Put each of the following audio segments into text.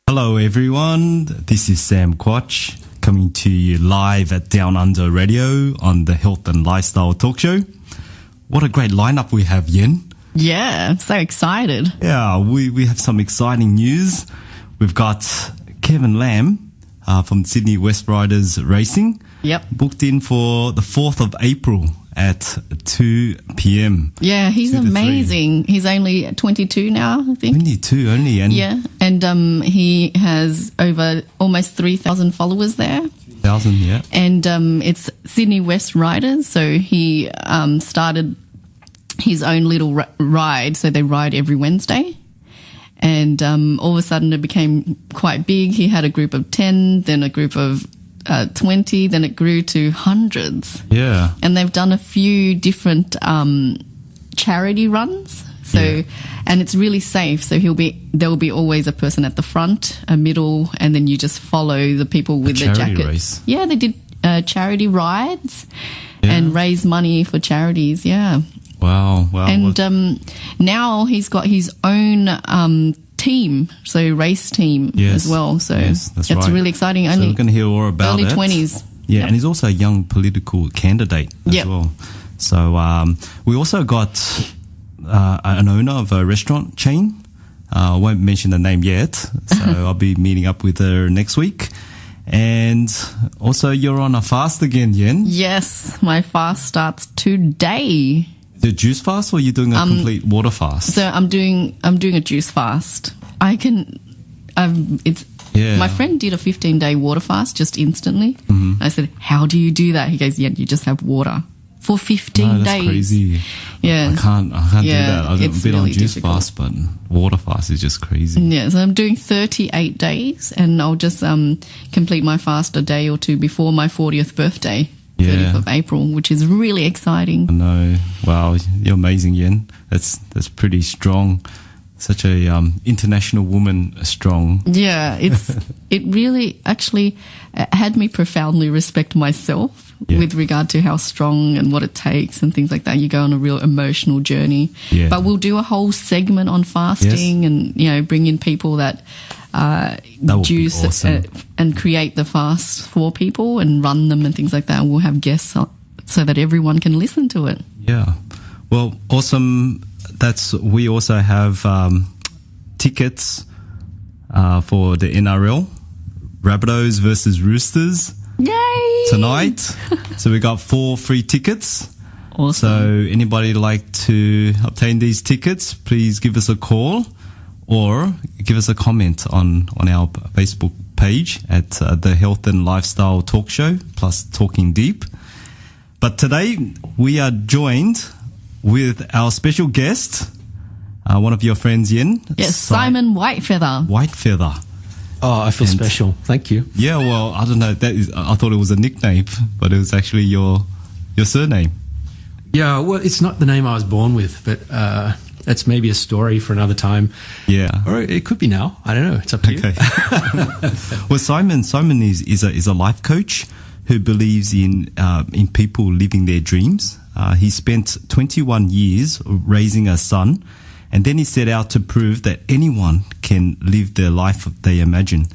Hello everyone, this is Sam Quach coming to you live at Down Under Radio on the Health and Lifestyle Talk Show. What a great lineup we have, Yen. Yeah, I'm so excited. Yeah, we have some exciting news. We've got Kevin Lamb from Sydney West Riders Racing. Yep. Booked in for the 4th of April at 2 p.m. Yeah, he's amazing. He's only 22 now, I think. 22 only. And yeah, and he has over almost 3,000 followers there. 1,000, yeah. And it's Sydney West Riders, so he started his own little ride, so they ride every Wednesday. And all of a sudden it became quite big. He had a group of 10, then a group of 20, then it grew to hundreds. Yeah. And they've done a few different charity runs. So, and it's really safe. So there will be always a person at the front, a middle, and then you just follow the people with the jackets. Race. Yeah, they did charity rides and raise money for charities. Yeah. Wow. And now he's got his own team, so race team as well. So it's right. really exciting. So we're going to hear all about early it. 20s. Yeah, and he's also a young political candidate as well. So we also got an owner of a restaurant chain. I won't mention the name yet, so I'll be meeting up with her next week. And also you're on a fast again, Yen. Yes, my fast starts today. The juice fast, or are you doing a complete water fast? So I'm doing a juice fast. My friend did a 15-day water fast just instantly. Mm-hmm. I said, "How do you do that?" He goes, "Yeah, you just have water for 15 that's days." Crazy. Yeah, I can't do that. I've been really on juice difficult. fast, but water fast is just crazy. Yeah, so I'm doing 38 days, and I'll just complete my fast a day or two before my 40th birthday. 30th of April, which is really exciting. I know. Wow, you're amazing, Yen. That's pretty strong. Such a international woman, strong. Yeah, it really actually had me profoundly respect myself with regard to how strong and what it takes and things like that. You go on a real emotional journey. Yeah. But we'll do a whole segment on fasting and bring in people that juice awesome. And create the fast for people and run them and things like that. And we'll have guests so that everyone can listen to it. Yeah. Well, awesome. We also have tickets for the NRL, Rabbitohs versus Roosters. Yay! Tonight. So we got 4 free tickets. Awesome. So anybody like to obtain these tickets, please give us a call or give us a comment on our Facebook page at the Health and Lifestyle Talk Show plus Talking Deep. But today we are joined with our special guest, one of your friends, Yen. Yes, Simon Whitefeather. Whitefeather. Oh, I feel special. Thank you. Yeah, well, I don't know. I thought it was a nickname, but it was actually your surname. Yeah, well, it's not the name I was born with, but that's maybe a story for another time. Yeah, or it could be now. I don't know. It's up to you. Well, Simon is a life coach who believes in people living their dreams. He spent 21 years raising a son, and then he set out to prove that anyone can live their life they imagine.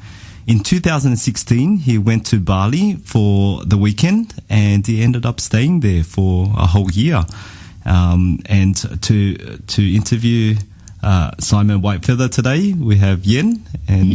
In 2016, he went to Bali for the weekend, and he ended up staying there for a whole year. And to interview Simon Whitefeather today, we have Yen. And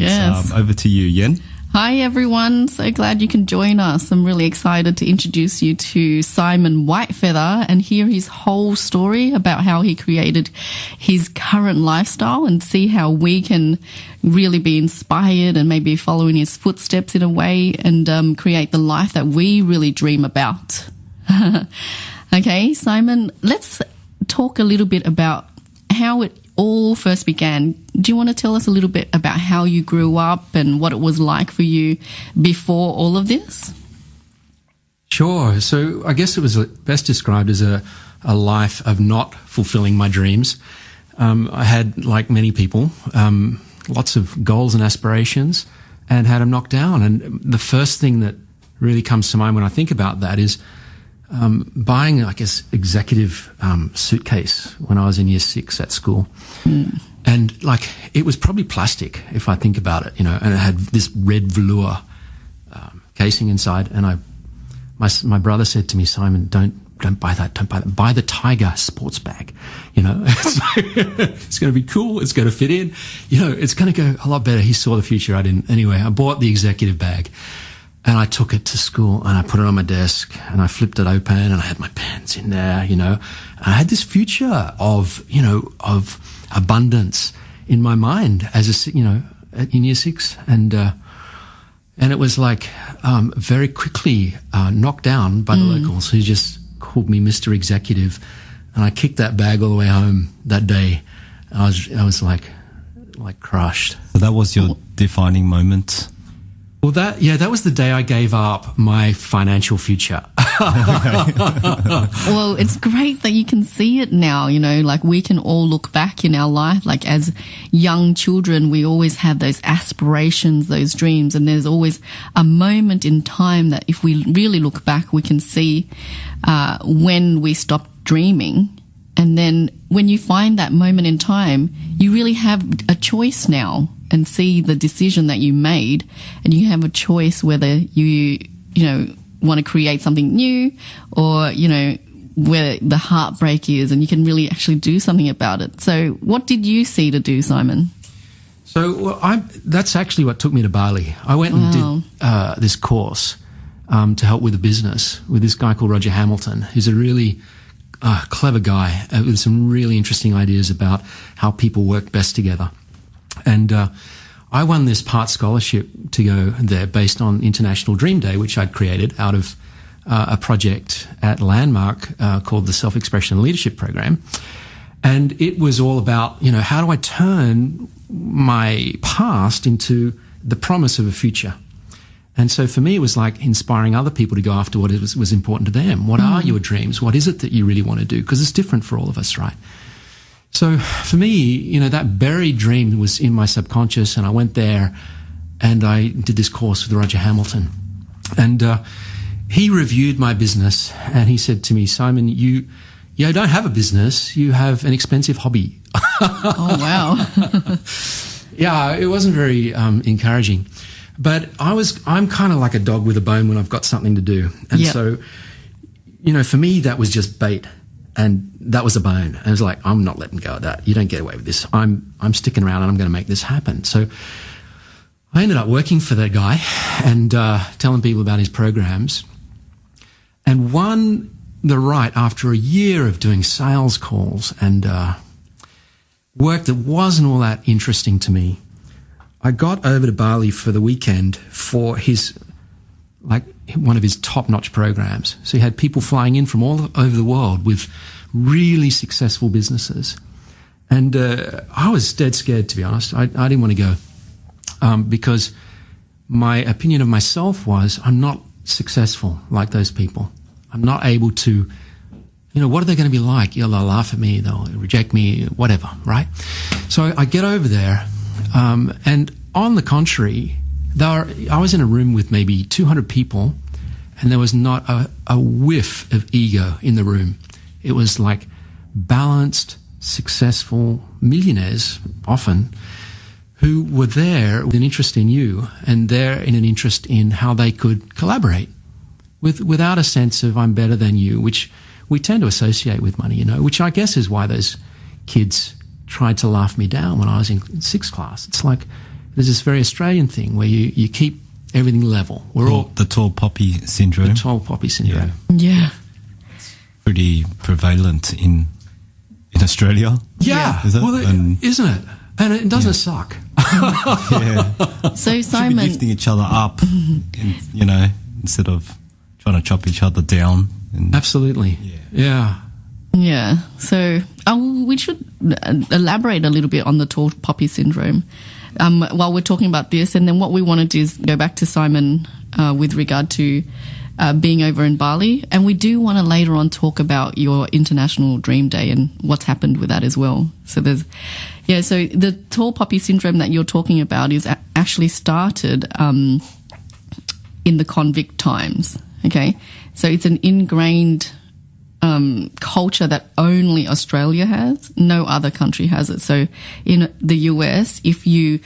over to you, Yen. Hi, everyone. So glad you can join us. I'm really excited to introduce you to Simon Whitefeather and hear his whole story about how he created his current lifestyle and see how we can really be inspired and maybe follow in his footsteps in a way and create the life that we really dream about. Okay, Simon, let's talk a little bit about how it all first began. Do you want to tell us a little bit about how you grew up and what it was like for you before all of this? Sure. So I guess it was best described as a life of not fulfilling my dreams. I had, like many people, lots of goals and aspirations and had them knocked down. And the first thing that really comes to mind when I think about that is buying like this executive suitcase when I was in year 6 at school. And like, it was probably plastic if I think about it, you know, and it had this red velour casing inside. And my brother said to me, Simon, don't buy that. Don't buy that. Buy the Tiger sports bag. You know, it's going to be cool. It's going to fit in. You know, it's going to go a lot better. He saw the future. I didn't. Anyway, I bought the executive bag and I took it to school and I put it on my desk and I flipped it open and I had my pens in there, you know, and I had this future of, you know, of abundance in my mind as in year 6. And it was like, very quickly, knocked down by the locals who just called me Mr. Executive. And I kicked that bag all the way home that day. I was like crushed. So that was your defining moment. Well, that was the day I gave up my financial future. Well, it's great that you can see it now, you know, like we can all look back in our life, like as young children, we always have those aspirations, those dreams, and there's always a moment in time that if we really look back, we can see when we stopped dreaming. And then when you find that moment in time, you really have a choice now and see the decision that you made, and you have a choice whether you want to create something new or, you know, where the heartbreak is, and you can really actually do something about it. So what did you see to do, Simon? So that's actually what took me to Bali. I went and did this course to help with the business with this guy called Roger Hamilton, who's a really clever guy with some really interesting ideas about how people work best together. And I won this part scholarship to go there based on International Dream Day, which I'd created out of a project at Landmark called the Self-Expression and Leadership Program. And it was all about, you know, how do I turn my past into the promise of a future? And so for me, it was like inspiring other people to go after what was important to them. What are your dreams? What is it that you really want to do? Because it's different for all of us, right? So for me, you know, that buried dream was in my subconscious, and I went there and I did this course with Roger Hamilton. And he reviewed my business and he said to me, Simon, you don't have a business, you have an expensive hobby. Oh, wow. Yeah, it wasn't very encouraging. But I'm kind of like a dog with a bone when I've got something to do. And so, you know, for me, that was just bait. And that was a bone. And I was like, I'm not letting go of that. You don't get away with this. I'm sticking around and I'm going to make this happen. So I ended up working for that guy and telling people about his programs, and won the right after a year of doing sales calls and work that wasn't all that interesting to me. I got over to Bali for the weekend for one of his top-notch programs. So he had people flying in from all over the world with really successful businesses. And I was dead scared, to be honest. I didn't want to go because my opinion of myself was I'm not successful like those people. I'm not able to, you know, what are they going to be like? They'll laugh at me, they'll reject me, whatever, right? So I get over there, and on the contrary, I was in a room with maybe 200 people, and there was not a whiff of ego in the room. It was like balanced, successful millionaires, often, who were there with an interest in you, and they're in an interest in how they could collaborate without a sense of I'm better than you, which we tend to associate with money, you know, which I guess is why those kids tried to laugh me down when I was in 6th class. It's like there's this very Australian thing where you keep everything level. We're all the tall poppy syndrome. The tall poppy syndrome. Yeah. Pretty prevalent in Australia. Yeah. Is it? Well, isn't it? And it doesn't suck. Yeah. So Should Simon, be lifting each other up, you know, instead of trying to chop each other down. Absolutely. Yeah. Yeah. So we should elaborate a little bit on the tall poppy syndrome while we're talking about this. And then what we want to do is go back to Simon with regard to being over in Bali. And we do want to later on talk about your International Dream Day and what's happened with that as well. So so the tall poppy syndrome that you're talking about is actually started in the convict times. Okay. So it's an ingrained culture that only Australia has. No other country has it. So in the US, if you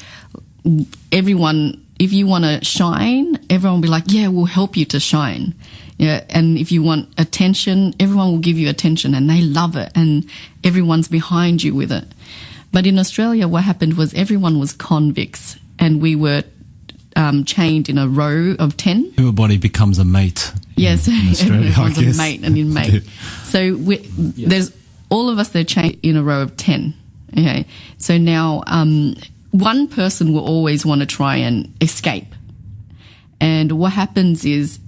want to shine, everyone will be like, yeah, we'll help you to shine. Yeah. And if you want attention, everyone will give you attention, and they love it, and everyone's behind you with it. But in Australia, what happened was everyone was convicts, and we were chained in a row of 10. Everybody becomes a mate. Yes, in Australia, everyone's a mate and inmate. Yeah. So there's all of us. They're chained in a row of 10. Okay, so now one person will always want to try and escape, and what happens is,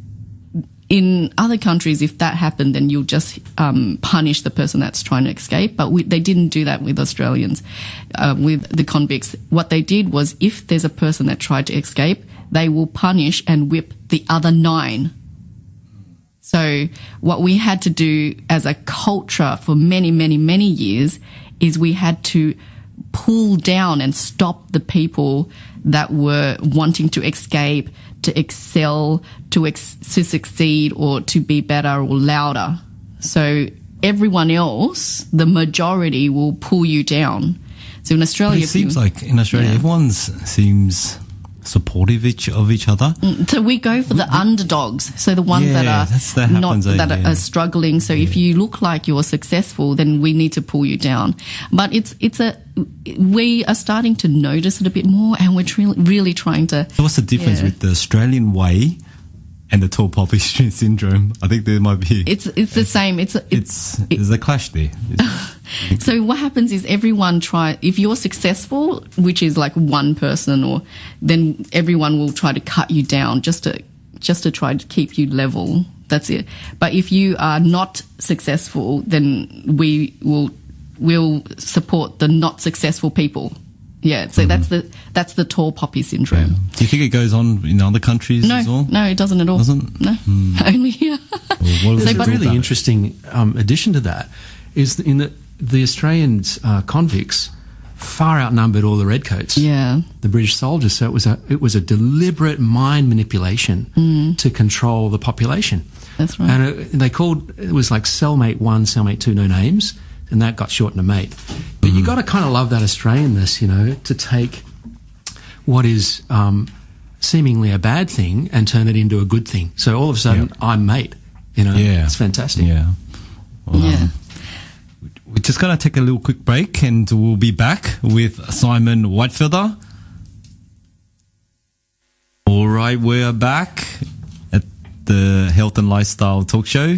in other countries, if that happened, then you'll just punish the person that's trying to escape. But they didn't do that with Australians, with the convicts. What they did was, if there's a person that tried to escape, they will punish and whip the other 9. So what we had to do as a culture for many, many, many years is we had to pull down and stop the people that were wanting to escape, to excel, to succeed, or to be better or louder. So everyone else, the majority, will pull you down. So in Australia, But it seems like in Australia, everyone seems supportive of each other. So we go for the underdogs. So the ones that are are struggling. So if you look like you're successful, then we need to pull you down. But we are starting to notice it a bit more, and we're really trying to. So what's the difference with the Australian way and the tall poppy syndrome? I think there might be. It's the same. There's a clash there. So what happens is everyone if you're successful, which is like one person, then everyone will try to cut you down just to try to keep you level. That's it. But if you are not successful, then we'll support the not successful people. Yeah, so that's the tall poppy syndrome. Yeah. Do you think it goes on in other countries as well? No, it doesn't at all. Doesn't? No, only here. There's a really interesting addition to that is in the Australians convicts far outnumbered all the redcoats. Yeah, the British soldiers. So it was a deliberate mind manipulation to control the population. That's right. And it was like cellmate 1, cellmate 2, no names. And that got shortened to mate. But you got to kind of love that Australianness, to take what is seemingly a bad thing and turn it into a good thing. So all of a sudden, I'm mate. It's fantastic. Yeah. Well, we're just going to take a little quick break, and we'll be back with Simon Whitefeather. All right, we're back at the Health and Lifestyle Talk Show.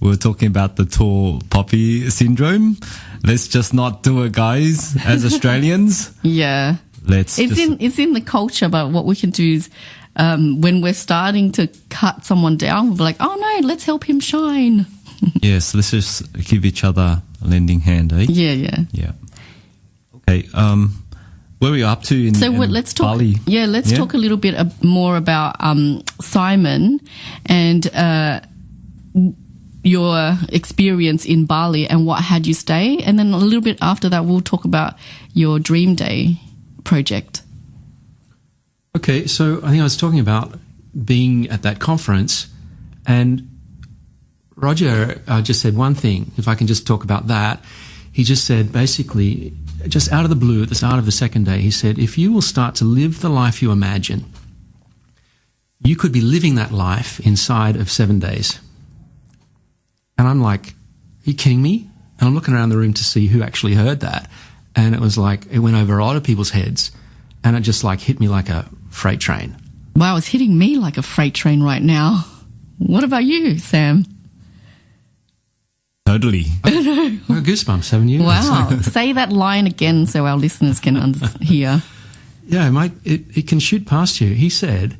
We're talking about the tall poppy syndrome. Let's just not do it, guys, as Australians. Yeah. It's in the culture, but what we can do is when we're starting to cut someone down, we'll be like, oh no, let's help him shine. Yes, let's just give each other a lending hand, eh? Yeah. Okay, where are we up to in let's talk, Bali? Yeah, let's talk a little bit more about Simon and your experience in Bali and what had you stay. And then a little bit after that, we'll talk about your Dream Day project. Okay, so I think I was talking about being at that conference, and Roger just said one thing, if I can just talk about that. He just said, basically, just out of the blue at the start of the second day, he said, if you will start to live the life you imagine, you could be living that life inside of 7 days. And I'm like, are you kidding me? And I'm looking around the room to see who actually heard that. And it was like, it went over a lot of people's heads, and it just like hit me like a freight train. Wow, it's hitting me like a freight train right now. What about you, Sam? Totally. I got goosebumps, haven't you? Wow. Say that line again so our listeners can hear. Yeah, it can shoot past you. He said,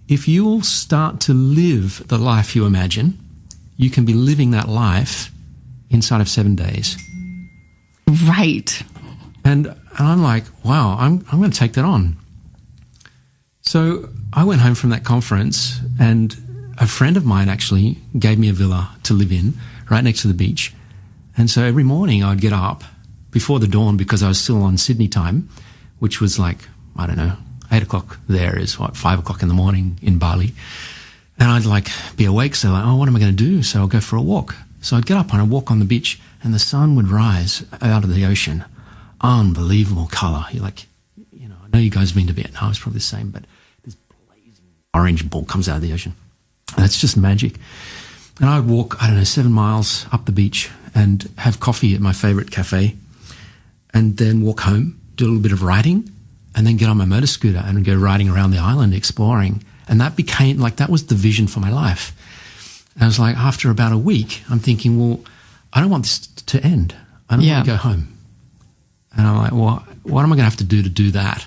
if you will start to live the life you imagine, you can be living that life inside of 7 days. Right. And I'm like, wow, I'm going to take that on. So I went home from that conference, and a friend of mine actually gave me a villa to live in right next to the beach. And so every morning I'd get up before the dawn, because I was still on Sydney time, which was like, I don't know, 8 o'clock there is 5 o'clock in the morning in Bali. And I'd like be awake, so like, oh, what am I going to do? So I'll go for a walk. So I'd get up and I'd walk on the beach and the sun would rise out of the ocean. Unbelievable colour. You're like, you know, I know you guys have been to Vietnam, it's probably the same, but this blazing orange ball comes out of the ocean. And it's just magic. And I'd walk, 7 miles up the beach and have coffee at my favourite cafe and then walk home, do a little bit of writing, and then get on my motor scooter and go riding around the island exploring. And that became, that was the vision for my life. And I was like, after about a week, I'm thinking, well, I don't want this to end. I don't want to go home. And I'm like, well, what am I going to have to do that?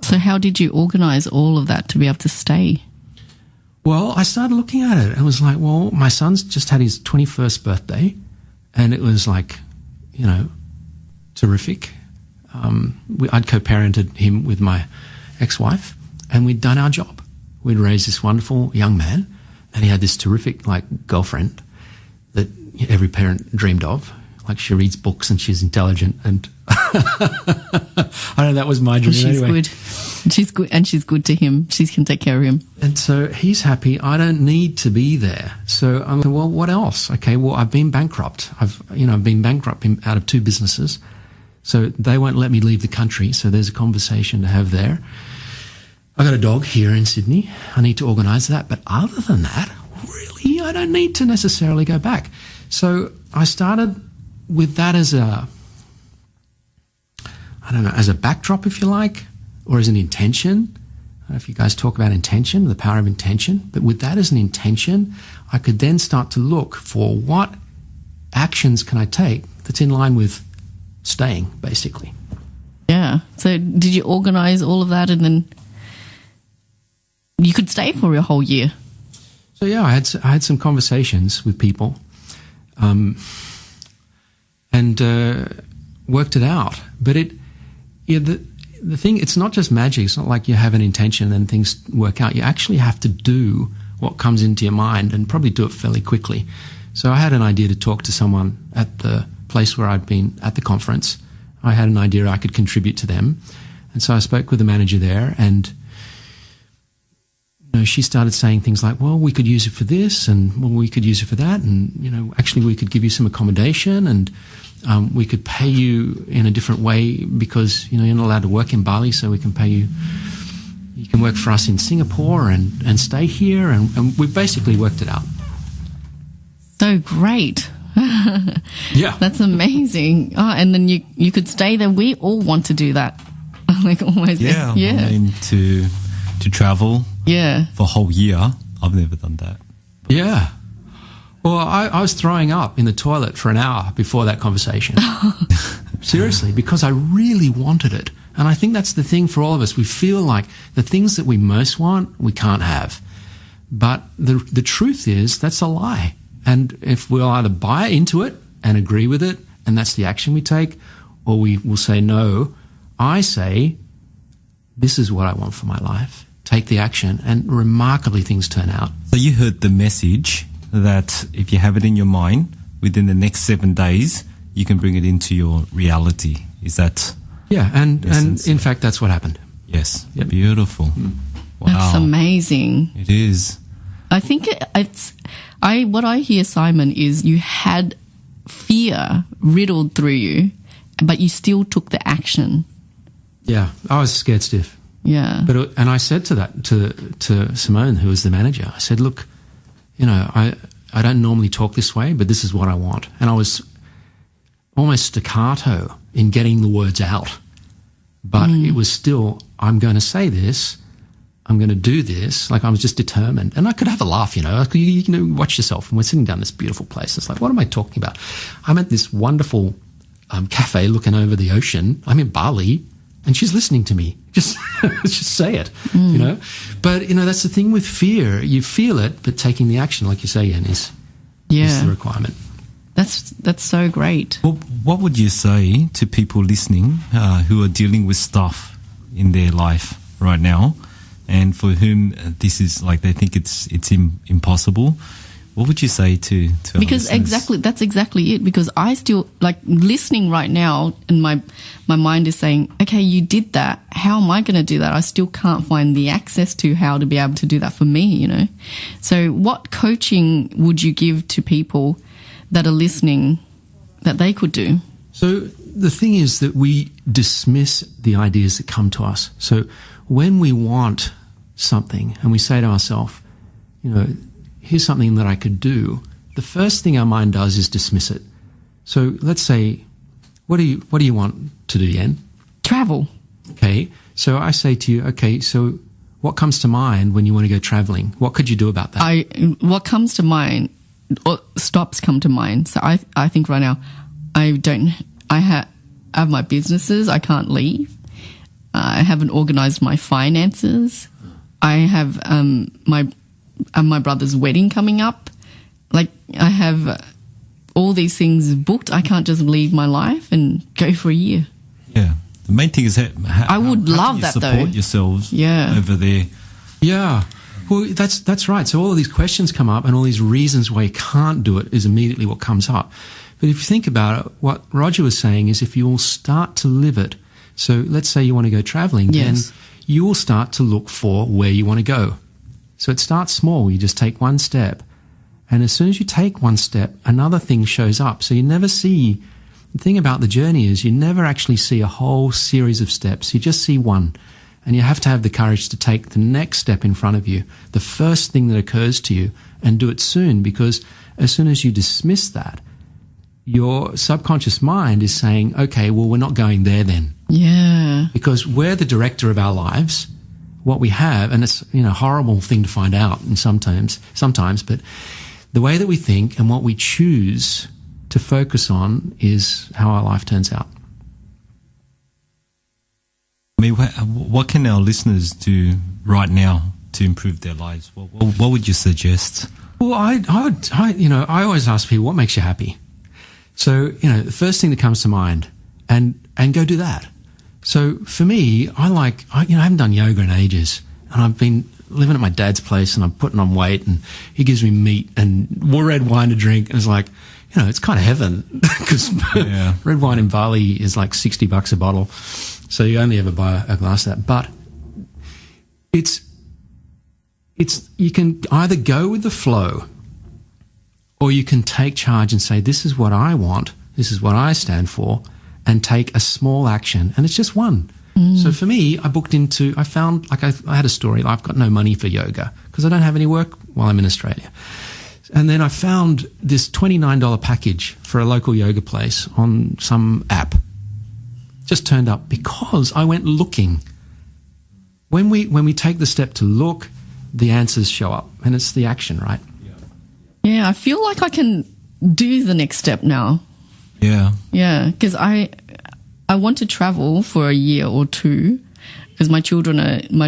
So how did you organise all of that to be able to stay? Well, I started looking at it and was like, well, my son's just had his 21st birthday and it was like, you know, terrific. I'd co-parented him with my ex-wife and we'd done our job. We'd raised this wonderful young man and he had this terrific, girlfriend that every parent dreamed of. Like, she reads books and she's intelligent and I know that was my dream. She's anyway. good. She's good and she's good to him. She can take care of him. And so he's happy. I don't need to be there. So I'm like, well, what else? Okay, well, I've been bankrupt. I've been bankrupt out of 2 businesses. So they won't let me leave the country. So there's a conversation to have there. I got a dog here in Sydney. I need to organise that. But other than that, really, I don't need to necessarily go back. So I started with that as as a backdrop, if you like, or as an intention. I don't know if you guys talk about intention, the power of intention. But with that as an intention, I could then start to look for what actions can I take that's in line with staying, basically. Yeah. So did you organise all of that and then you could stay for a whole year? So yeah, I had some conversations with people and worked it out. But the thing, it's not just magic. It's not like you have an intention and then things work out. You actually have to do what comes into your mind and probably do it fairly quickly. So I had an idea to talk to someone at the place where I'd been at the conference. I had an idea I could contribute to them. And so I spoke with the manager there and she started saying things like, well, we could use it for this and well, we could use it for that. And, actually we could give you some accommodation and we could pay you in a different way because, you're not allowed to work in Bali, so we can pay you. You can work for us in Singapore and stay here. And we basically worked it out. So great. Yeah. That's amazing. Oh, and then you could stay there. We all want to do that. Almost. Yeah. Yeah. I mean, to travel for a whole year, I've never done that. Yeah. Well, I was throwing up in the toilet for an hour before that conversation. Seriously, because I really wanted it. And I think that's the thing for all of us. We feel like the things that we most want, we can't have. But the truth is, that's a lie. And if we'll either buy into it and agree with it, and that's the action we take, or we will say, no, I say, this is what I want for my life. Take the action, and remarkably things turn out. So you heard the message that if you have it in your mind, within the next 7 days, you can bring it into your reality. Is that? Yeah, and in fact, that's what happened. Yes. Yep. Beautiful. Wow. That's amazing. It is. I think what I hear, Simon, is you had fear riddled through you, but you still took the action. Yeah, I was scared stiff. Yeah. And I said to Simone, who was the manager, I said, look, I don't normally talk this way, but this is what I want. And I was almost staccato in getting the words out. But it was still, I'm going to say this, I'm going to do this. Like, I was just determined. And I could have a laugh, you watch yourself. And we're sitting down this beautiful place. It's like, what am I talking about? I'm at this wonderful cafe looking over the ocean. I'm in Bali. And she's listening to me. Just say it, But, that's the thing with fear. You feel it, but taking the action, like you say, Yen, is the requirement. That's so great. Well, what would you say to people listening who are dealing with stuff in their life right now and for whom this is like they think it's impossible? What would you say to because that's exactly it. Because I still listening right now, and my mind is saying, okay, you did that. How am I going to do that? I still can't find the access to how to be able to do that for me. So, what coaching would you give to people that are listening that they could do? So the thing is that we dismiss the ideas that come to us. So when we want something and we say to ourselves, here's something that I could do, the first thing our mind does is dismiss it. So let's say, what do you want to do, Yen? Travel. Okay. So I say to you, okay, so what comes to mind when you want to go traveling? What could you do about that? What comes to mind, or stops come to mind. So I think right now, I have my businesses. I can't leave. I haven't organized my finances. I have my brother's wedding coming up. Like, I have all these things booked. I can't just leave my life and go for a year. Yeah. The main thing is I would love that, though. Support yourselves over there. Yeah. Well, that's right. So all of these questions come up, and all these reasons why you can't do it is immediately what comes up. But if you think about it, what Roger was saying is if you will start to live it, so let's say you want to go traveling, then you will start to look for where you want to go. So it starts small. You just take one step. And as soon as you take one step, another thing shows up. So you never see, the thing about the journey is you never actually see a whole series of steps. You just see one. And you have to have the courage to take the next step in front of you, the first thing that occurs to you, and do it soon, because as soon as you dismiss that, your subconscious mind is saying, okay, well, we're not going there then. Yeah. Because we're the director of our lives. What we have, and it's a horrible thing to find out and sometimes, but the way that we think and what we choose to focus on is how our life turns out. I mean, what can our listeners do right now to improve their lives? What would you suggest? Well, I always ask people, what makes you happy? So, the first thing that comes to mind, and go do that. So for me, I haven't done yoga in ages, and I've been living at my dad's place, and I'm putting on weight, and he gives me meat and red wine to drink, and it's like, it's kind of heaven, because red wine in Bali is like $60 a bottle, so you only ever buy a glass of that. But it's you can either go with the flow, or you can take charge and say, this is what I want, this is what I stand for, and take a small action, and it's just one. So for me, I found, I had a story, I've got no money for yoga because I don't have any work while I'm in Australia. And then I found this $29 package for a local yoga place on some app. Just turned up because I went looking. When we take the step to look, the answers show up, and it's the action, right? Yeah, I feel like I can do the next step now. Yeah. Yeah, because I want to travel for a year or two, because my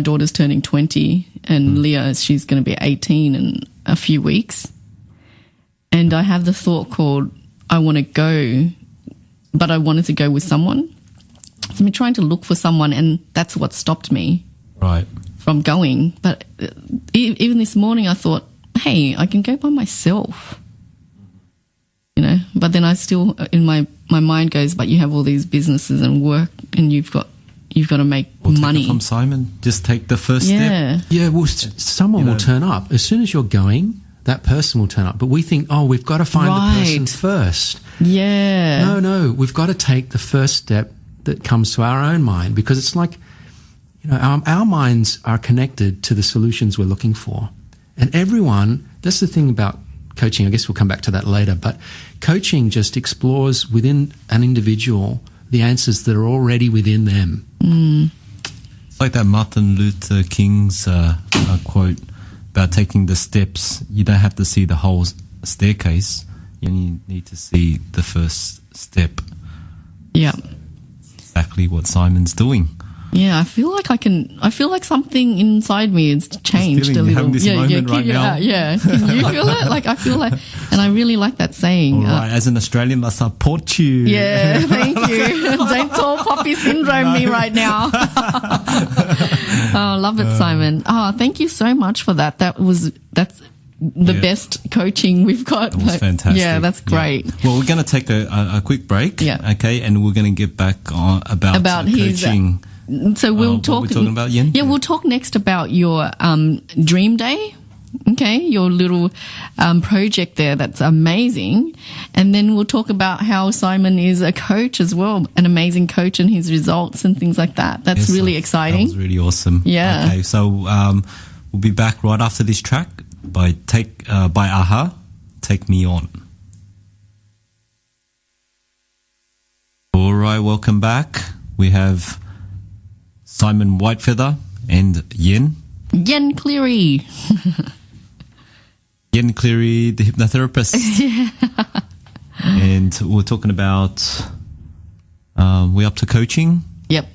daughter's turning 20, and Leah, she's going to be 18 in a few weeks. And I have the thought called, I want to go, but I wanted to go with someone. So I've been trying to look for someone, and that's what stopped me from going. But even this morning I thought, hey, I can go by myself. But then I still, in my mind goes, but you have all these businesses and work, and you've got to make money. Take it from Simon, just take the first step. Yeah, well, someone will turn up. As soon as you're going, that person will turn up. But we think, we've got to find the person first. Yeah. No, we've got to take the first step that comes to our own mind, because it's like, our minds are connected to the solutions we're looking for. And everyone, that's the thing about coaching, I guess we'll come back to that later, but coaching just explores within an individual the answers that are already within them. It's like that Martin Luther King's quote about taking the steps. You don't have to see the whole staircase. You need to see the first step. Yeah. Exactly what Simon's doing. Yeah, I feel like something inside me has changed a little. Right now. Yeah. Can you feel it? I feel like, and I really like that saying. All right, as an Australian, I support you. Yeah, thank you. Don't tall poppy syndrome me right now. Love it, Simon. Thank you so much for that. That's the best coaching we've got. It was fantastic. Yeah, that's great. Yeah. Well, we're going to take a quick break. Yeah. Okay, and we're going to get back on about his coaching. So we'll talk. What we're talking about, Yen? Yeah, we'll talk next about your dream day. Okay, your little project there, that's amazing. And then we'll talk about how Simon is a coach as well, an amazing coach, and his results and things like that. That's really exciting. That was really awesome. Yeah. Okay, so we'll be back right after this track by AHA, Take Me On. All right, welcome back. We have Simon Whitefeather and Yen Cleary. Yen Cleary, the hypnotherapist. And we're talking about, we're up to coaching. Yep.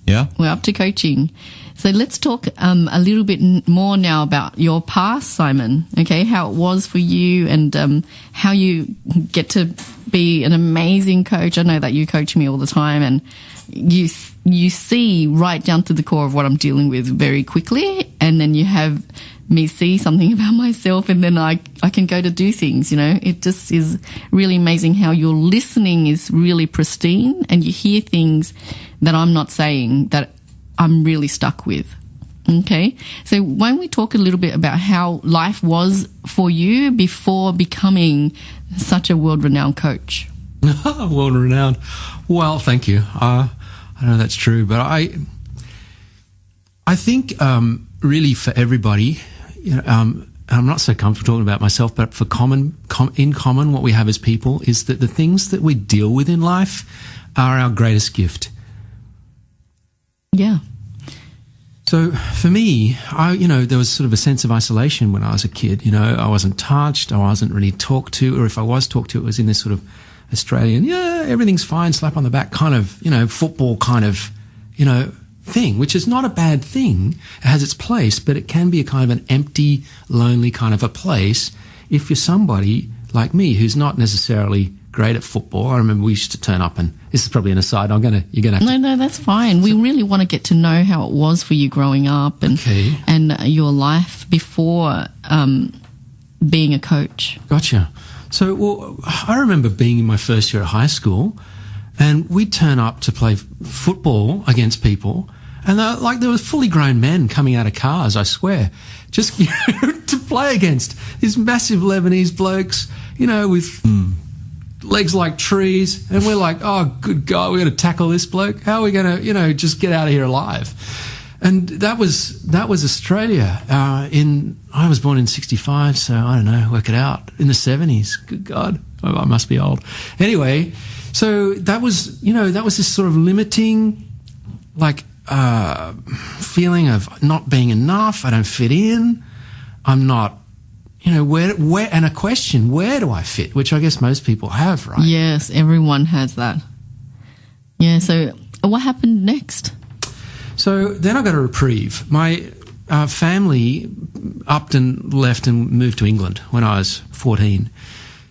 Yeah. We're up to coaching. So let's talk a little bit more now about your past, Simon. Okay, how it was for you, and how you get to be an amazing coach. I know that you coach me all the time, and you see right down to the core of what I'm dealing with very quickly, and then you have me see something about myself, and then I can go to do things. You know, it just is really amazing how your listening is really pristine, and you hear things that I'm not saying that I'm really stuck with. Okay, so why don't we talk a little bit about how life was for you before becoming such a world-renowned coach? World-renowned. Well, thank you. I know that's true, but I think really for everybody, you know, I'm not so comfortable talking about myself, but for in common, what we have as people is that the things that we deal with in life are our greatest gift. Yeah. So for me, there was sort of a sense of isolation when I was a kid. You know, I wasn't touched, I wasn't really talked to, or if I was talked to, it was in this sort of Australian, yeah, everything's fine, slap on the back kind of, football kind of, thing, which is not a bad thing. It has its place, but it can be a kind of an empty, lonely kind of a place if you're somebody like me who's not necessarily great at football. I remember we used to turn up, and this is probably an aside. You're gonna have to. No, that's fine. We really want to get to know how it was for you growing up, and your life before being a coach. Gotcha. So, I remember being in my first year at high school, and we'd turn up to play football against people, and there was fully grown men coming out of cars, I swear, just to play against these massive Lebanese blokes, with legs like trees, and we're like, oh, good God, we're going to tackle this bloke. How are we going to, just get out of here alive? And that was Australia. I was born in 65, so I don't know, work it out. In the 70s, good God, I must be old. Anyway, so that was this sort of limiting, feeling of not being enough. I don't fit in. I'm not. Where, and a question, where do I fit? Which I guess most people have, right? Yes, everyone has that. Yeah, so what happened next? So then I got a reprieve. My family upped and left and moved to England when I was 14.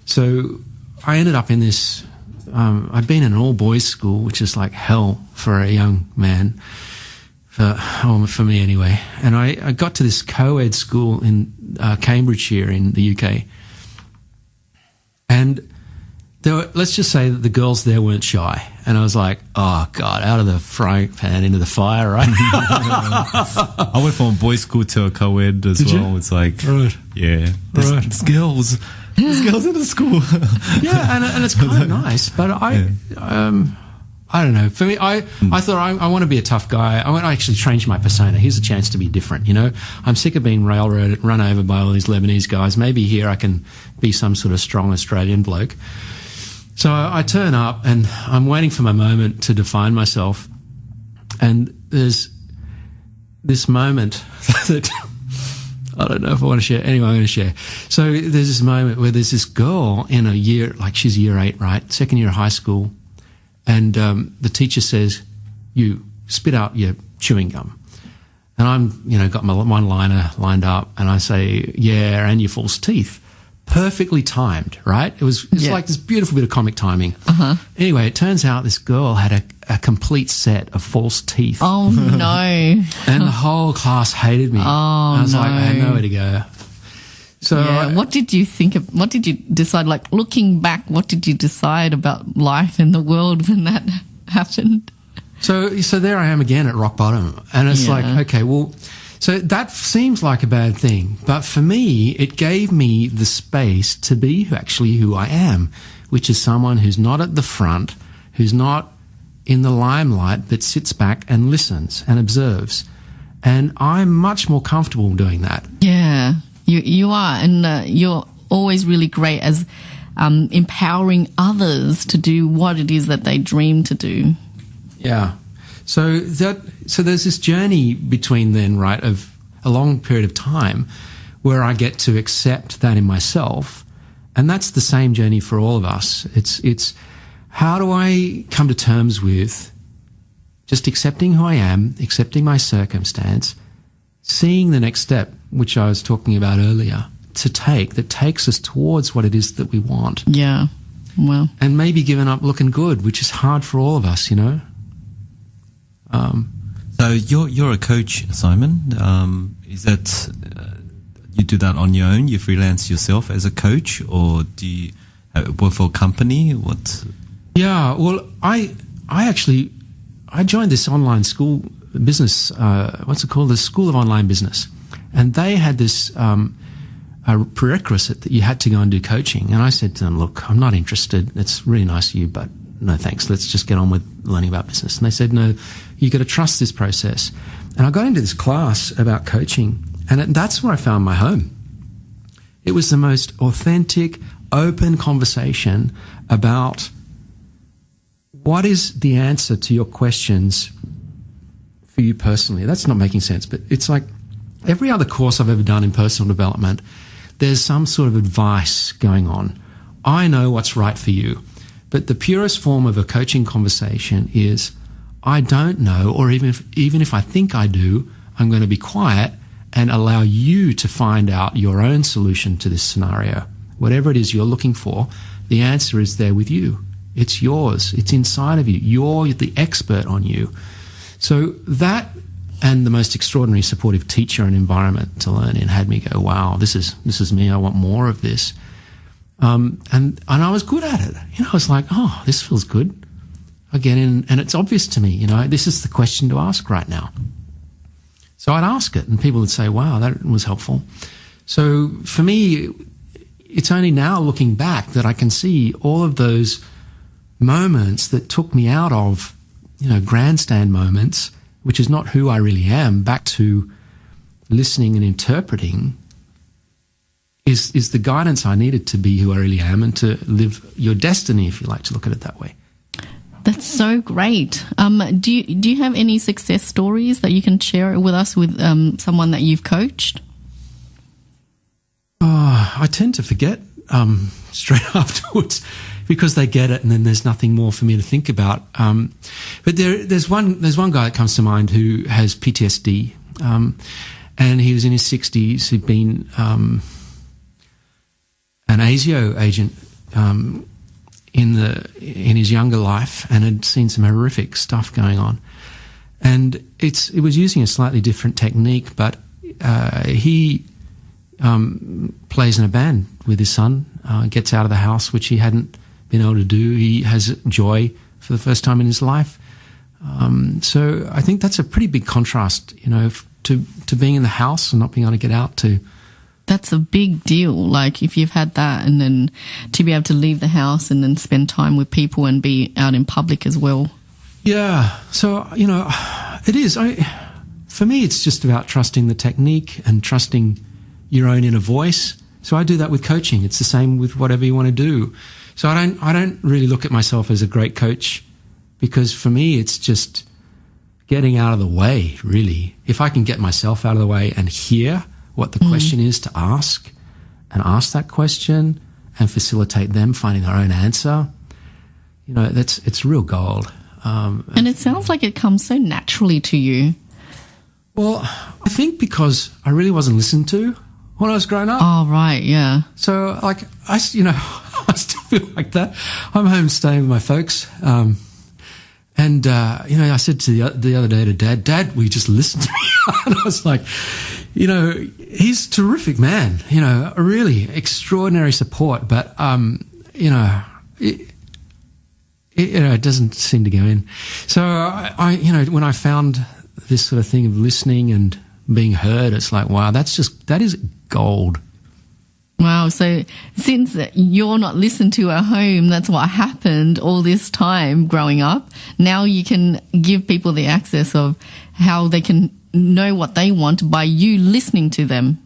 So I ended up in this, I'd been in an all-boys school, which is like hell for a young man. For me anyway. And I got to this co-ed school in Cambridgeshire in the UK. And let's just say that the girls there weren't shy. And I was like, oh, God, out of the frying pan into the fire, right? I went from a boys' school to a co-ed as Did well. You? It's like, right. Yeah, there's girls. There's girls in the school. Yeah, and it's kind of nice. But I don't know. For me, I thought I want to be a tough guy. I want to actually change my persona. Here's a chance to be different, I'm sick of being railroaded, run over by all these Lebanese guys. Maybe here I can be some sort of strong Australian bloke. So I turn up, and I'm waiting for my moment to define myself. And there's this moment that I don't know if I want to share. Anyway, I'm going to share. So there's this moment where there's this girl in a year, she's year 8, right? Second year of high school. And the teacher says, you spit out your chewing gum. And I'm, got my one-liner lined up, and I say, yeah, and your false teeth. Perfectly timed, right? It's like this beautiful bit of comic timing. Uh-huh. Anyway, it turns out this girl had a complete set of false teeth. Oh, no. And the whole class hated me. Oh, I was like, I had nowhere to go. So what did you think of, what did you decide, looking back, what did you decide about life in the world when that happened? So there I am again at rock bottom. And it's like, okay, well, So that seems like a bad thing, but for me, it gave me the space to be who I am, which is someone who's not at the front, who's not in the limelight, but sits back and listens and observes. And I'm much more comfortable doing that. Yeah, you are, and you're always really great as empowering others to do what it is that they dream to do. Yeah. So there's this journey between then, right, of a long period of time where I get to accept that in myself. And that's the same journey for all of us. It's how do I come to terms with just accepting who I am, accepting my circumstance, seeing the next step, which I was talking about earlier, that takes us towards what it is that we want. Yeah. Well. And maybe giving up looking good, which is hard for all of us, you know. So you're a coach, Simon. Is that you do that on your own? You freelance yourself as a coach, or do you work for a company? What? Yeah, well, I joined this online school business. What's it called? The School of Online Business, and they had this a prerequisite that you had to go and do coaching. And I said to them, "Look, I'm not interested. It's really nice of you, but no thanks. Let's just get on with learning about business." And they said, "No, you got to trust this process." And I got into this class about coaching, and that's where I found my home. It was the most authentic, open conversation about what is the answer to your questions for you personally. That's not making sense, but it's like every other course I've ever done in personal development, there's some sort of advice going on. I know what's right for you. But the purest form of a coaching conversation is, I don't know, or even if I think I do, I'm going to be quiet and allow you to find out your own solution to this scenario. Whatever it is you're looking for, the answer is there with you. It's yours. It's inside of you. You're the expert on you. So that and the most extraordinary supportive teacher and environment to learn in had me go, wow, this is me. I want more of this. And I was good at it. You know, I was like, oh, this feels good. I get in, and it's obvious to me, you know, this is the question to ask right now. So I'd ask it, and people would say, wow, that was helpful. So for me, it's only now looking back that I can see all of those moments that took me out of, you know, grandstand moments, which is not who I really am, back to listening and interpreting is the guidance I needed to be who I really am and to live your destiny, if you like to look at it that way. That's so great. Do you have any success stories that you can share with us with someone that you've coached? I tend to forget straight afterwards because they get it and then there's nothing more for me to think about. But there's one guy that comes to mind who has PTSD, and he was in his 60s. He'd been an ASIO agent in his younger life and had seen some horrific stuff going on. And it was using a slightly different technique, but he plays in a band with his son, gets out of the house, which he hadn't been able to do. He has joy for the first time in his life. So I think that's a pretty big contrast, you know, to being in the house and not being able to get out to. That's a big deal. Like if you've had that and then to be able to leave the house and then spend time with people and be out in public as well. Yeah. So, you know, it is. For me, it's just about trusting the technique and trusting your own inner voice. So I do that with coaching. It's the same with whatever you want to do. So I don't really look at myself as a great coach because for me, it's just getting out of the way, really. If I can get myself out of the way and hear what the question is to ask and ask that question and facilitate them finding their own answer, you know, it's real gold. And it sounds like it comes so naturally to you. Well, I think because I really wasn't listened to when I was growing up. Oh, right, yeah. So, like, I still feel like that. I'm home staying with my folks. And, you know, I said to the other day to Dad, will you just listen to me? And I was like, you know, he's a terrific man, you know, a really extraordinary support. But, you know, it doesn't seem to go in. So I, you know, when I found this sort of thing of listening and being heard. It's like, wow, that is gold. Wow. So since you're not listened to at home, that's what happened all this time growing up. Now you can give people the access of how they can know what they want by you listening to them.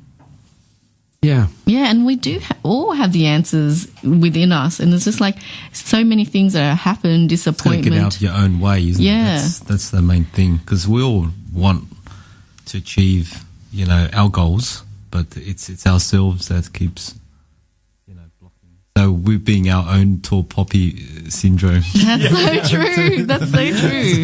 Yeah. Yeah. And we do all have the answers within us. And it's just like so many things that happen, disappointment. Get out of your own way, isn't it? That's the main thing. Because we all want to achieve, our goals. But it's ourselves that keeps, blocking. So we're being our own tall poppy syndrome. That's so true. That's so true.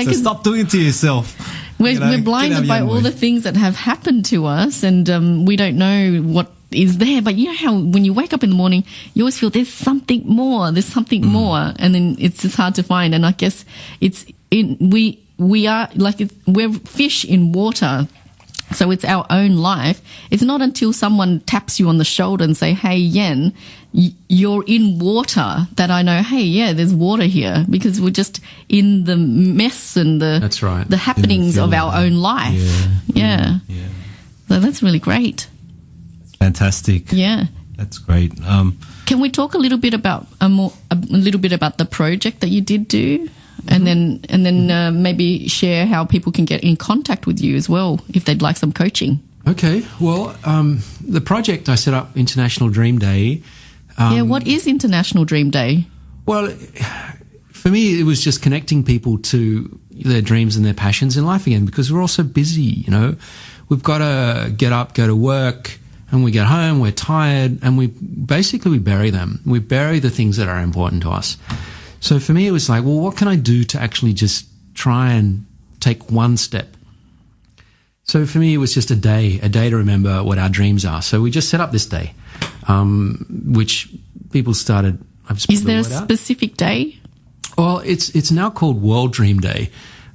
So stop doing it to yourself. We're blinded by all the things that have happened to us, and we don't know what is there. But you know how when you wake up in the morning, you always feel there's something more, more, and then it's just hard to find. And I guess we are like we're fish in water. So it's our own life. It's not until someone taps you on the shoulder and say, hey, Yen, you're in water, that I know, hey, yeah, there's water here, because we're just in the mess and that's right. the happenings of our own life. Yeah. So that's really great. Fantastic. Yeah. That's great. Can we talk a little bit about the project that you did do? And then maybe share how people can get in contact with you as well if they'd like some coaching. Okay. Well, the project I set up, International Dream Day. What is International Dream Day? Well, for me, it was just connecting people to their dreams and their passions in life again, because we're all so busy, We've got to get up, go to work, and we get home, we're tired, and we bury them. We bury the things that are important to us. So for me, it was like, well, what can I do to actually just try and take one step? So for me, it was just a day to remember what our dreams are. So we just set up this day, which people started. Is there a specific day? Well, it's now called World Dream Day.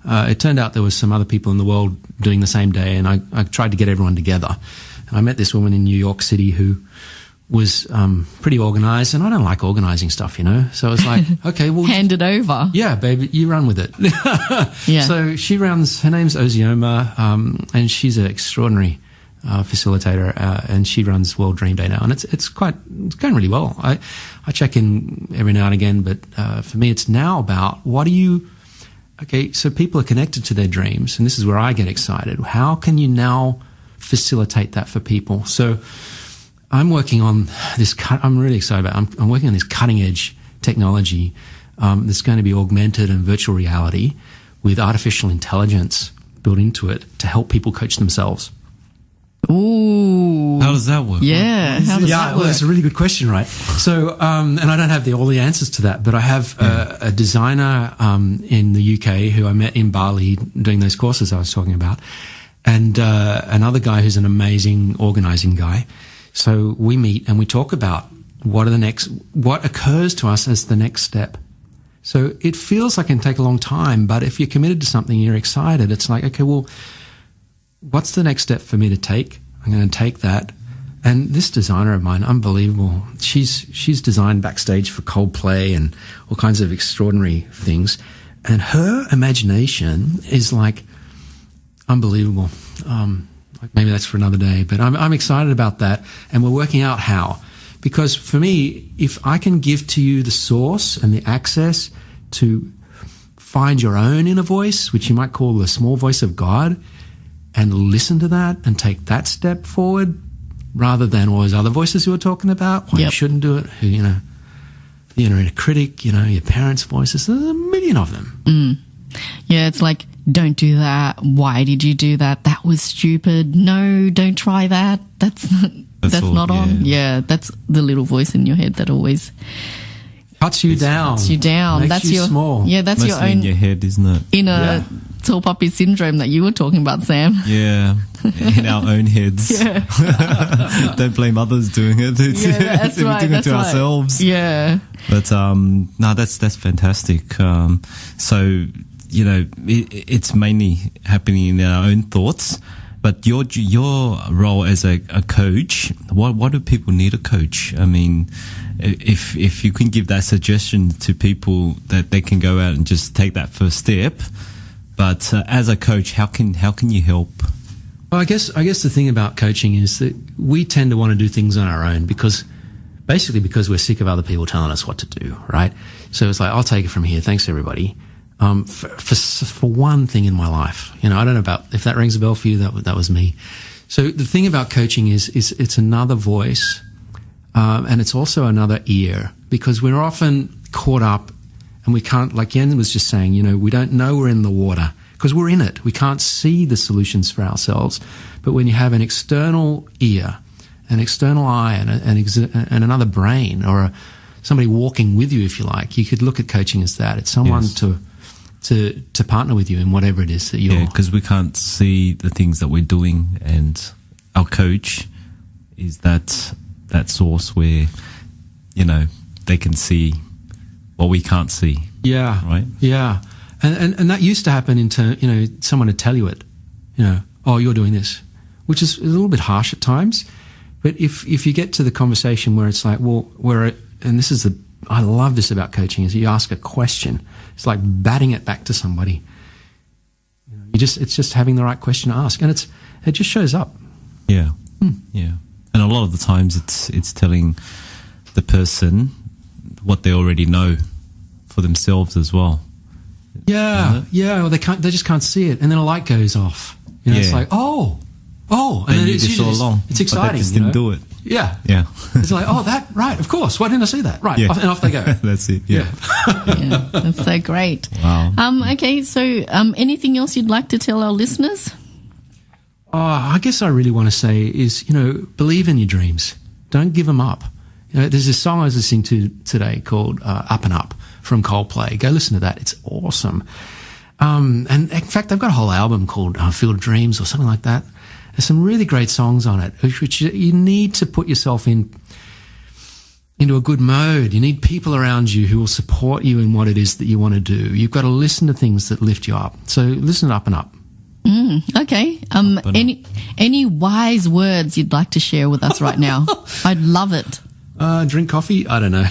It turned out there was some other people in the world doing the same day, and I tried to get everyone together. And I met this woman in New York City who was pretty organized, and I don't like organizing stuff, So I was like, okay, well, hand it over. Yeah, baby, you run with it. Yeah. So she runs. Her name's Ozioma, and she's an extraordinary facilitator, and she runs World Dream Day now, and it's going really well. I check in every now and again, but for me, it's now about Okay, so people are connected to their dreams, and this is where I get excited. How can you now facilitate that for people? So I'm working on this. I'm really excited about it. I'm working on this cutting edge technology that's going to be augmented and virtual reality with artificial intelligence built into it to help people coach themselves. Ooh. How does that work? Yeah. How does that work? Well, it's a really good question, right? So, and I don't have all the answers to that, but I have a designer in the UK who I met in Bali doing those courses I was talking about, and another guy who's an amazing organizing guy. So we meet and we talk about what occurs to us as the next step. So it feels like it can take a long time, but if you're committed to something and you're excited, it's like, okay, well, what's the next step for me to take? I'm going to take that. And this designer of mine, unbelievable. She's designed backstage for Coldplay and all kinds of extraordinary things. And her imagination is like unbelievable. Like maybe that's for another day, but I'm excited about that, and we're working out how. Because for me, if I can give to you the source and the access to find your own inner voice, which you might call the small voice of God, and listen to that and take that step forward, rather than all those other voices you were talking about, why you shouldn't do it, your inner critic, your parents' voices, there's a million of them. Yeah, it's like, don't do that. Why did you do that? That was stupid. No, don't try that. That's not on. Yeah, that's the little voice in your head that always cuts you down. Makes that's you your small. Yeah, that's mostly your own in your head, isn't it? Inner tall poppy syndrome that you were talking about, Sam. Yeah, in our own heads. Yeah. Don't blame others doing it. That's right. We're doing it to ourselves. Yeah. But no, that's fantastic. So it's mainly happening in our own thoughts. But your role as a coach, what do people need a coach? I mean, if you can give that suggestion to people that they can go out and just take that first step. But as a coach, how can you help? Well, I guess the thing about coaching is that we tend to want to do things on our own because we're sick of other people telling us what to do, right? So it's like, I'll take it from here. Thanks, everybody. For one thing in my life, I don't know about if that rings a bell for you. That was me. So the thing about coaching is it's another voice, and it's also another ear, because we're often caught up and we can't, like Yen was just saying, we don't know we're in the water because we're in it. We can't see the solutions for ourselves. But when you have an external ear, an external eye, and another brain, or somebody walking with you, if you like, you could look at coaching as that. It's someone to partner with you in whatever it is that you're... Yeah, because we can't see the things that we're doing, and our coach is that source where, they can see what we can't see. Yeah. Right? Yeah. And that used to happen someone would tell you it, oh, you're doing this, which is a little bit harsh at times. But if you get to the conversation where it's like, well, I love this about coaching, is you ask a question. It's like batting it back to somebody. It's just having the right question to ask, and it just shows up. Yeah. Yeah. And a lot of the times it's telling the person what they already know for themselves as well. Yeah. Yeah. Well, they just can't see it, and then a light goes off. It's like, oh, and then it's all along. It's exciting. But they just didn't do it. Yeah. Yeah. It's like, oh, that, right, of course. Why didn't I see that? Right. Yeah. And off they go. That's it. Yeah. Yeah, that's so great. Wow. Okay, so anything else you'd like to tell our listeners? I guess I really want to say is, believe in your dreams. Don't give them up. There's a song I was listening to today called Up and Up from Coldplay. Go listen to that. It's awesome. And in fact, they've got a whole album called Field of Dreams or something like that. There's some really great songs on it, which you need to put yourself into a good mode. You need people around you who will support you in what it is that you want to do. You've got to listen to things that lift you up. So listen to Up and Up. Okay. Any wise words you'd like to share with us right now? I'd love it. Drink coffee? I don't know.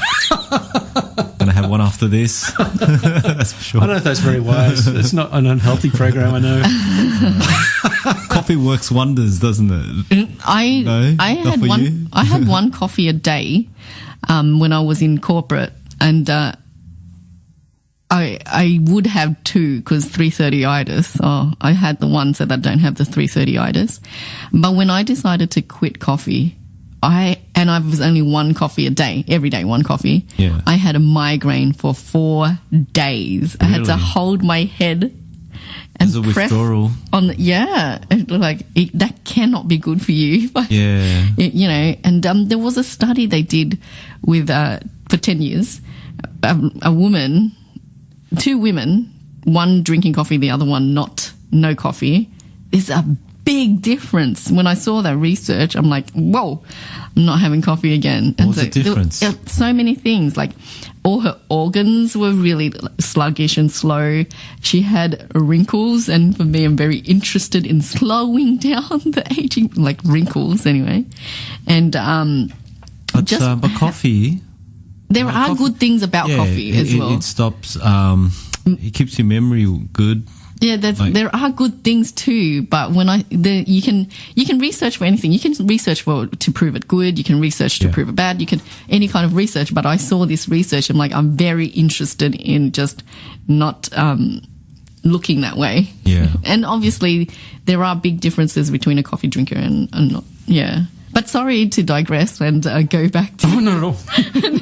Gonna have one after this. That's for sure. I don't know if that's very wise. It's not an unhealthy program, I know. Coffee works wonders, doesn't it? I had one coffee a day when I was in corporate, and I would have two because 3:30itis. Oh, I had the ones that don't have the 3:30itis. But when I decided to quit coffee, I was only one coffee a day, every day one coffee. Yeah. I had a migraine for 4 days. Really? I had to hold my head and There's a press withdrawal. on. That cannot be good for you. Yeah. And there was a study they did with for 10 years. Two women, one drinking coffee, the other one no coffee. There's a big difference. When I saw that research, I'm like, whoa, I'm not having coffee again. What was the difference? So many things. Like, all her organs were really sluggish and slow. She had wrinkles, and for me, I'm very interested in slowing down the aging, like wrinkles anyway. And but coffee... There are good things about coffee as well. It stops... it keeps your memory good. Yeah, there are good things too, but you can research for anything. You can research to prove it good. You can research to prove it bad. You can any kind of research. But I saw this research. I'm like, I'm very interested in just not looking that way. Yeah, and obviously there are big differences between a coffee drinker and not. Yeah. But sorry to digress and go back to... Oh, not at all.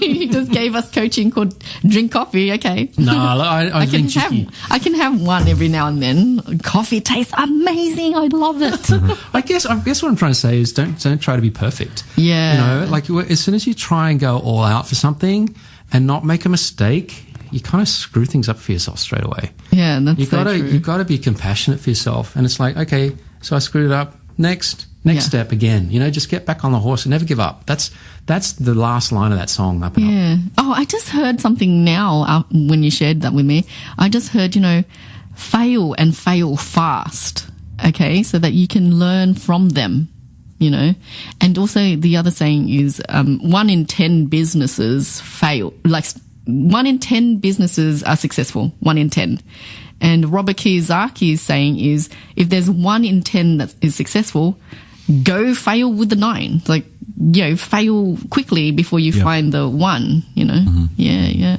You just gave us coaching called drink coffee. Okay. No, I can have one every now and then. Coffee tastes amazing. I love it. I guess what I'm trying to say is don't try to be perfect. Yeah. Like as soon as you try and go all out for something and not make a mistake, you kind of screw things up for yourself straight away. Yeah, that's true. You've got to be compassionate for yourself. And it's like, okay, so I screwed it up. Next step again. Just get back on the horse and never give up. That's the last line of that song, Up and Up. Yeah. Oh, I just heard something now when you shared that with me. I just heard, fail and fail fast. Okay, so that you can learn from them. And also the other saying is 1 in 10 businesses fail. Like 1 in 10 businesses are successful. 1 in 10. And Robert Kiyosaki is saying is, if there's 1 in 10 that is successful, go fail with the 9. Like, fail quickly before you find the 1, Yeah.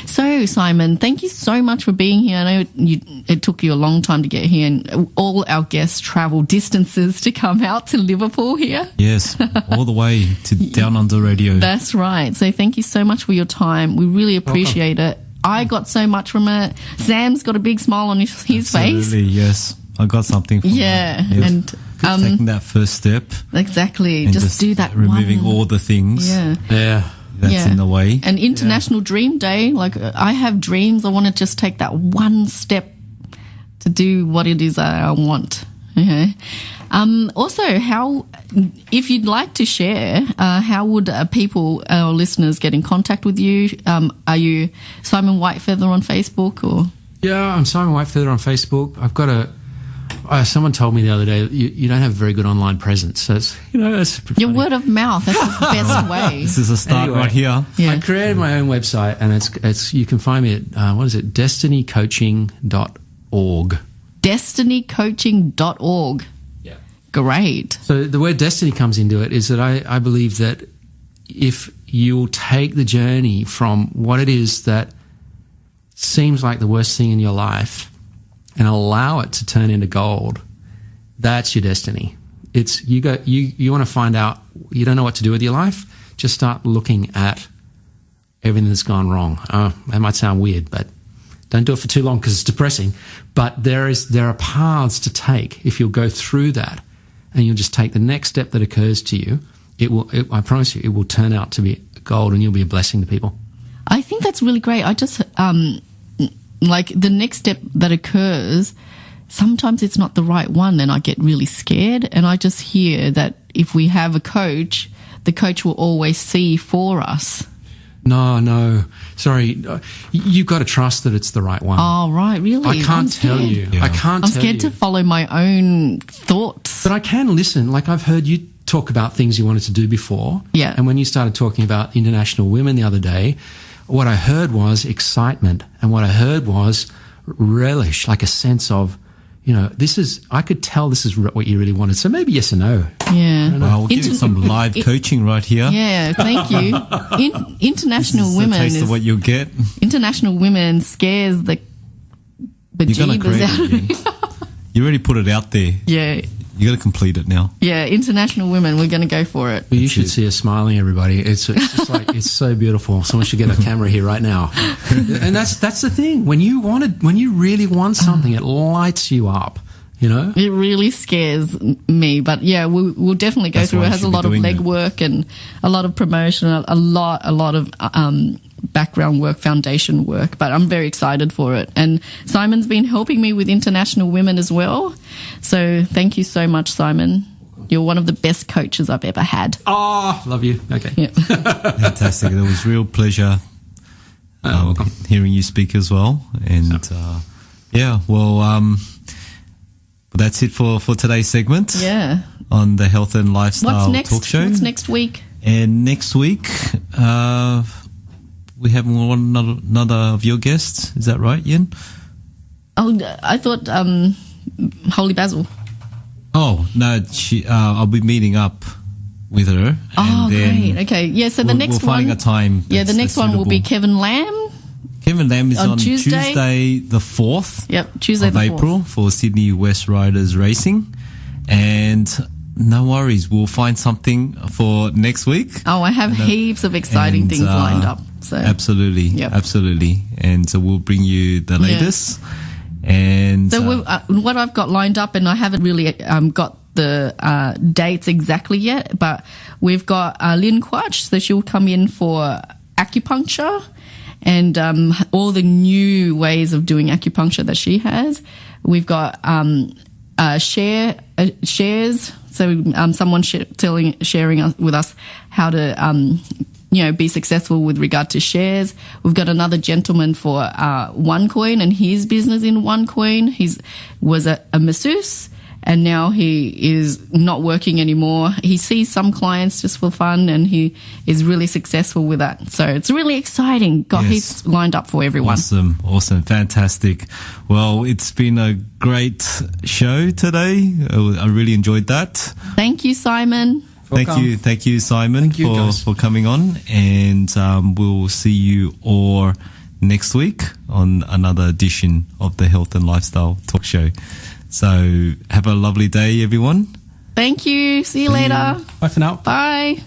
So, Simon, thank you so much for being here. I know it took you a long time to get here, and all our guests travel distances to come out to Liverpool here. Yes, all the way to Down Under Radio. That's right. So thank you so much for your time. We really appreciate it. I got so much from it. Sam's got a big smile on his face. Absolutely, yes. I got something from that. Yes. And taking that first step. Exactly. Just do that removing all the things. Yeah. That's in the way. And International Dream Day, like I have dreams. I want to just take that one step to do what it is I want. Okay. Also, if you'd like to share, how would people, our listeners, get in contact with you? Are you Simon Whitefeather on Facebook or? Yeah, I'm Simon Whitefeather on Facebook. I've got someone told me the other day, you don't have a very good online presence. So it's, that's your word of mouth. That's the best way. This is a start right here. Yeah. I created my own website, and it's you can find me at destinycoaching.org. Destinycoaching.org. Yeah. Great. So the word destiny comes into it is that I believe that if you'll take the journey from what it is that seems like the worst thing in your life and allow it to turn into gold, that's your destiny. It's you want to find out, you don't know what to do with your life, just start looking at everything that's gone wrong. That might sound weird, but don't do it for too long because it's depressing. But there are paths to take if you'll go through that and you'll just take the next step that occurs to you. I promise you, it will turn out to be gold and you'll be a blessing to people. I think that's really great. I just, like the next step that occurs, sometimes it's not the right one, then I get really scared. And I just hear that if we have a coach, the coach will always see for us. No. Sorry. You've got to trust that it's the right one. Oh, right. Really? I can't tell you. Yeah. I'm scared to follow my own thoughts. But I can listen. Like I've heard you talk about things you wanted to do before. Yeah. And when you started talking about International Women the other day, what I heard was excitement, and what I heard was relish, like a sense of, I could tell this is what you really wanted. So maybe yes or no. Yeah. Well, we'll give you some live coaching right here. Yeah, thank you. International this is Women a taste of what you'll get. International Women scares the bejeebers out of me. You already put it out there. Yeah. You got to complete it now. Yeah, International Women, we're going to go for it. Well, you should see us smiling, everybody. It's just like, it's so beautiful. Someone should get a camera here right now. And that's the thing. When you really want something, it lights you up, It really scares me. But yeah, we'll definitely go through. It has a lot of legwork and a lot of promotion, a lot of background work, foundation work, but I'm very excited for it. And Simon's been helping me with International Women as well. So thank you so much, Simon. You're one of the best coaches I've ever had. Oh, love you. Okay. Yeah. Fantastic. It was real pleasure welcome. hearing you speak as well. And that's it for today's segment. Yeah. On the Health and Lifestyle Talk Show. What's next week? And next week, we have another of your guests. Is that right, Yen? Oh, I thought Holy Basil. Oh, no, I'll be meeting up with her. Oh, and then great. Okay. Yeah, so the next we'll one... find a time. Yeah, the next one will be Kevin Lamb. Kevin Lamb is on Tuesday the 4th Yep, Tuesday of the 4th. April for Sydney West Riders Racing. And no worries, we'll find something for next week. Oh, I have heaps of exciting things lined up. So Absolutely. And so we'll bring you the latest. Yeah. And so what I've got lined up, and I haven't really got the dates exactly yet, but we've got Lynn Quatch, so she'll come in for acupuncture and all the new ways of doing acupuncture that she has. We've got shares, so someone sharing with us how to be successful with regard to shares. We've got another gentleman for OneCoin and his business in OneCoin. He was a masseuse, and now he is not working anymore. He sees some clients just for fun, and he is really successful with that. So it's really exciting. Got heaps lined up for everyone. Awesome, fantastic. Well, it's been a great show today. I really enjoyed that. Thank you, Simon. Welcome. Thank you, Simon, for coming on, and we'll see you all next week on another edition of the Health and Lifestyle Talk Show. So have a lovely day, everyone. Thank you. See you later. Bye for now. Bye.